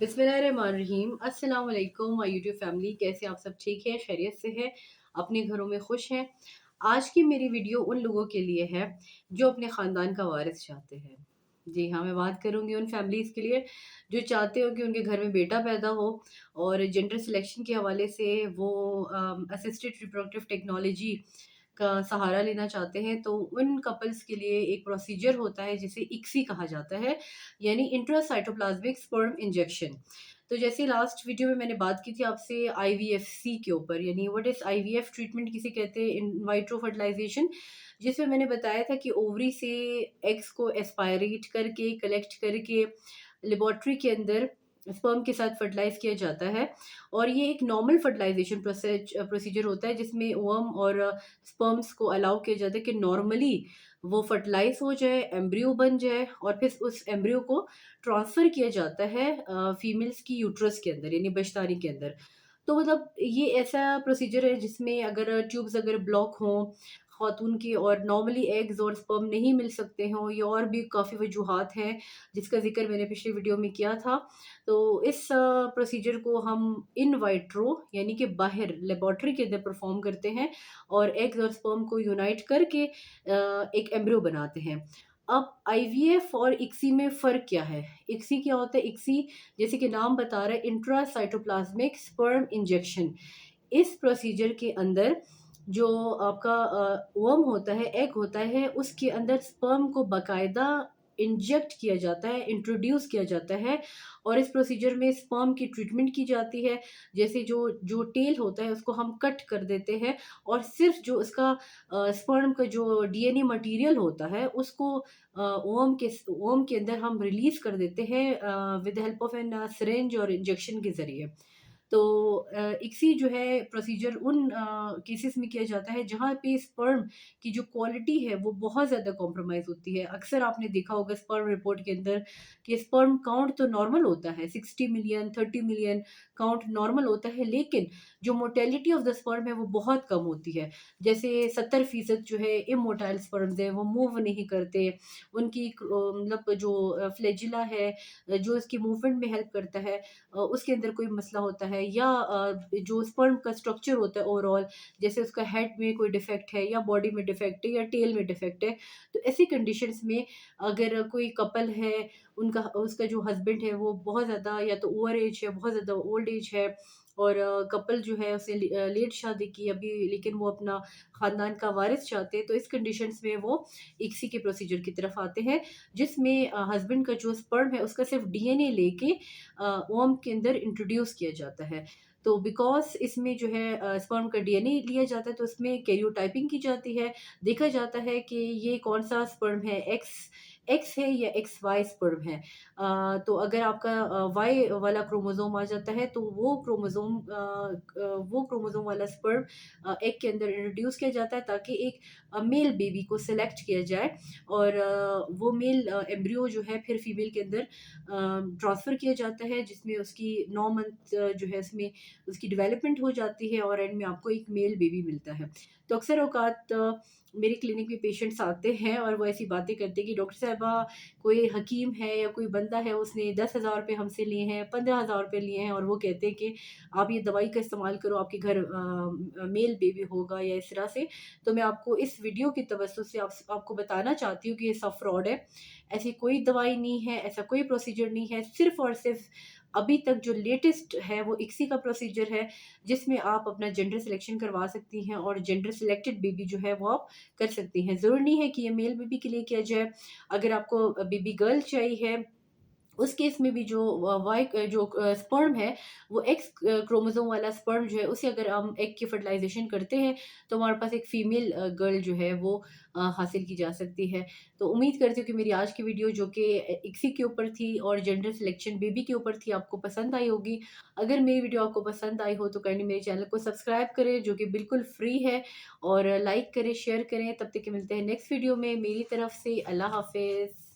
बिस्मिल्लाहिर्रहमानिर्रहीम। अस्सलाम वालेकुम माय यूट्यूब फैमिली, कैसे आप सब ठीक है, खैरियत से है, अपने घरों में खुश हैं। आज की मेरी वीडियो उन लोगों के लिए है जो अपने ख़ानदान का वारिस चाहते हैं। जी हाँ, मैं बात करूँगी उन फैमिलीज़ के लिए जो चाहते हो कि उनके घर में बेटा पैदा हो और जेंडर सिलेक्शन के हवाले से वो असिस्टेड रिप्रोडक्टिव टेक्नोलॉजी का सहारा लेना चाहते हैं। तो उन कपल्स के लिए एक प्रोसीजर होता है जिसे इक्सी कहा जाता है, यानी इंट्रासाइटोप्लाज़्मिक स्पर्म इंजेक्शन। तो जैसे लास्ट वीडियो में मैंने बात की थी आपसे आईवीएफसी के ऊपर, यानी व्हाट इज़ आईवीएफ ट्रीटमेंट किसे कहते हैं, इन वाइट्रो फर्टिलाइज़ेशन, जिसमें मैंने बताया था कि ओवरी से एग्स को एस्पायरेट करके, कलेक्ट करके लेबोरेटरी के अंदर स्पर्म के साथ फर्टिलाइज़ किया जाता है। और ये एक नॉर्मल फर्टिलाइज़ेशन प्रोसीजर होता है जिसमें ओवम और स्पर्म्स को अलाउ किया जाता है कि नॉर्मली वो फर्टिलाइज़ हो जाए, एम्ब्रियो बन जाए और फिर उस एम्ब्रियो को ट्रांसफ़र किया जाता है फीमेल्स की यूट्रस के अंदर, यानी बचतानी के अंदर। तो मतलब ये ऐसा प्रोसीजर है जिसमें अगर ट्यूब्स अगर ब्लॉक हों ख़ातून की और नॉर्मली एग्स और स्पर्म नहीं मिल सकते हों या और भी काफ़ी वजूहात हैं जिसका ज़िक्र मैंने पिछली वीडियो में किया था। तो इस प्रोसीजर को हम इन वाइट्रो यानी कि बाहर लेबोरेटरी के अंदर परफ़ॉर्म करते हैं और एग्स और स्पर्म को यूनाइट करके एक एम्ब्रियो बनाते हैं। अब आईवीएफ और इक्सी में फ़र्क क्या है? इक्सी क्या होता है? इक्सी जैसे कि नाम बता रहा है, इंट्रासाइटोप्लाज़्मिक स्पर्म इंजेक्शन। इस प्रोसीजर के अंदर जो आपका ओवम होता है, एग होता है, उसके अंदर स्पर्म को बाकायदा इंजेक्ट किया जाता है, इंट्रोड्यूस किया जाता है और इस प्रोसीजर में स्पर्म की ट्रीटमेंट की जाती है। जैसे जो जो टेल होता है उसको हम कट कर देते हैं और सिर्फ़ जो उसका स्पर्म का जो डीएनए मटीरियल होता है उसको ओवम के अंदर हम रिलीज़ कर देते हैं with the help of an syringe और इंजेक्शन के ज़रिए। तो इक्सी जो है प्रोसीजर उन केसेस में किया जाता है जहाँ पे स्पर्म की जो क्वालिटी है वो बहुत ज़्यादा कॉम्प्रोमाइज़ होती है। अक्सर आपने देखा होगा स्पर्म रिपोर्ट के अंदर कि स्पर्म काउंट तो नॉर्मल होता है, 60 मिलियन, 30 मिलियन काउंट नॉर्मल होता है, लेकिन जो मोर्टेलिटी ऑफ द स्पर्म है वो बहुत कम होती है। जैसे 70% जो है इमोर्टाइल स्पर्म्स हैं, वो मूव नहीं करते। उनकी मतलब जो फ्लैजिला है, जो इसकी मूवमेंट में हेल्प करता है, उसके अंदर कोई मसला होता है या जो स्पर्म का स्ट्रक्चर होता है ओवरऑल, जैसे उसका हेड में कोई डिफेक्ट है या बॉडी में डिफेक्ट है या टेल में डिफेक्ट है। तो ऐसी कंडीशंस में अगर कोई कपल है, उनका उसका जो हस्बैंड है वो बहुत ज़्यादा या तो ओवर एज है, बहुत ज़्यादा ओल्ड एज है और कपल जो है उसने लेट शादी की अभी, लेकिन वो अपना ख़ानदान का वारिस चाहते हैं, तो इस कंडीशंस में वो इक्सी के प्रोसीजर की तरफ आते हैं, जिसमें हस्बैंड का जो स्पर्म है उसका सिर्फ डीएनए लेके ओवम के अंदर इंट्रोड्यूस किया जाता है। तो बिकॉज़ इसमें जो है स्पर्म का डीएनए लिया जाता है तो उसमें कैरियोटाइपिंग की जाती है। देखा जाता है कि ये कौन-सा स्पर्म है, एक्स एक्स है या एक्स वाई स्पर्म है। तो अगर आपका वाई वाला क्रोमोसोम आ जाता है तो वो क्रोमोसोम वाला स्पर्म एग के अंदर इंट्रोड्यूस किया जाता है ताकि एक मेल बेबी को सेलेक्ट किया जाए और वो मेल एम्ब्रियो जो है फिर फीमेल के अंदर ट्रांसफ़र किया जाता है, जिसमें उसकी 9 मंथ जो है उसमें उसकी डेवलपमेंट हो जाती है और एंड में आपको एक मेल बेबी मिलता है। तो अक्सर औक़ात मेरे क्लिनिक में पेशेंट्स आते हैं और वो ऐसी बातें करते हैं कि डॉक्टर साहिबा, कोई हकीम है या कोई बंदा है उसने 10,000 रुपए हमसे लिए हैं, 15,000 रुपए लिए हैं और वो कहते हैं कि आप ये दवाई का इस्तेमाल करो, आपके घर मेल बेबी होगा या इस तरह से। तो मैं आपको इस वीडियो की तवज्जो से आपको बताना चाहती हूँ कि ये सब फ्रॉड है। ऐसी कोई दवाई नहीं है, ऐसा कोई प्रोसीजर नहीं है, सिर्फ़ और सिर्फ़ अभी तक जो लेटेस्ट है वो इक्सी का प्रोसीजर है, जिसमें आप अपना जेंडर सिलेक्शन करवा सकती हैं और जेंडर सिलेक्टेड बेबी जो है वो आप कर सकती हैं। ज़रूरी नहीं है कि ये मेल बेबी के लिए किया जाए। अगर आपको बेबी गर्ल चाहिए, उस केस में भी जो स्पर्म है, वो एक्स क्रोमोसोम वाला स्पर्म जो है, उसे अगर हम एग की फर्टिलाइज़ेशन करते हैं, तो हमारे पास एक फीमेल गर्ल जो है वो हासिल की जा सकती है। तो उम्मीद करती हूँ कि मेरी आज की वीडियो जो कि इक्सी के ऊपर थी और जेंडर सिलेक्शन बेबी के ऊपर थी, आपको पसंद आई होगी। अगर मेरी वीडियो आपको पसंद आई हो तो काइंडली मेरे चैनल को सब्सक्राइब करें, जो कि बिल्कुल फ्री है, और लाइक करें, शेयर करें। तब तक के मिलते हैं नेक्स्ट वीडियो में। मेरी तरफ से अल्लाह हाफ़िज़।